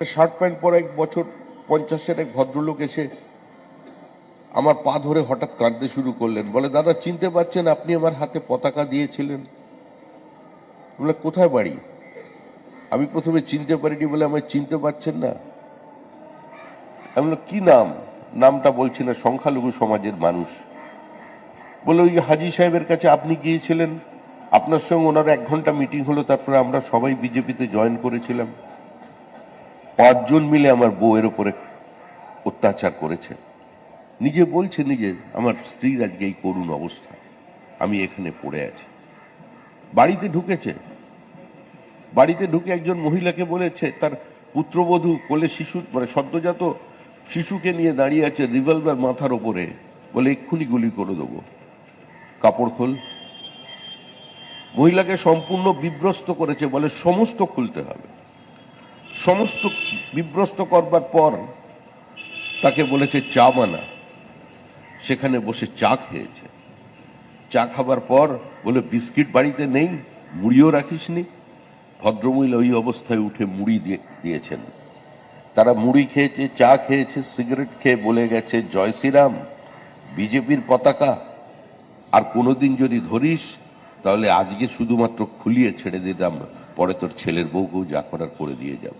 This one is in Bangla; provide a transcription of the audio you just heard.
একটা শার্ট প্যান্ট পরা এক বছর 50-এর এক ভদ্রলোক এসে আমার পা ধরে হঠাৎ কাঁদতে শুরু করলেন। বলে, দাদা চিনতে পারছেন, আপনি আমার হাতে পতাকা দিয়েছিলেন। বলে, কোথায় বাড়ি? আমি প্রথমে চিনতে পারিনি। বলে, আমায় চিনতে পারছেন না? আমি বললাম, কি নাম? নামটা বলছি না, সংখ্যালঘু সমাজের মানুষ। বলে, ওই হাজি সাহেবের কাছে আপনি গিয়েছিলেন, আপনার সঙ্গে ওনার 1 ঘন্টা মিটিং হলো, তারপরে আমরা সবাই বিজেপিতে জয়েন করেছিলাম। 5 জন মিলে আমার বউয়ের উপরে অত্যাচার করেছে। নিজে বলছে, নিজে, আমার স্ত্রীর আজকে এই করুণ অবস্থা, আমি এখানে পড়ে আছি। বাড়িতে ঢুকেছে, বাড়িতে ঢুকে একজন মহিলাকে বলেছে, তার পুত্রবধূ কোলে শিশু, মানে সদ্যজাত শিশুকে নিয়ে দাঁড়িয়ে আছে, রিভলভার মাথার ওপরে, বলে এক্ষুনি গুলি করে দেবো, কাপড় খোল। মহিলাকে সম্পূর্ণ বিভ্রস্ত করেছে, বলে সমস্ত খুলতে হবে। সমস্ত বিভ্রস্ত করবার পর তাকে বলেছে চা বানা, সেখানে বসে চা খেয়েছে। চা খাবার পর বলে, বিস্কিট বাড়িতে নেই, মুড়িও রাখিসনি। ভদ্রমহিলা ওই অবস্থায় উঠে মুড়ি দিয়েছেন। তারা মুড়ি খেয়েছে, চা খেয়েছে, সিগারেট খেয়ে বলে গেছে, জয় শ্রীরাম, বিজেপির পতাকা আর কোনোদিন যদি ধরিস তাহলে আজকে শুধুমাত্র খুলিয়ে ছেড়ে দিতাম, পরে তোর ছেলের বউকেও যা করার করে দিয়ে যাব।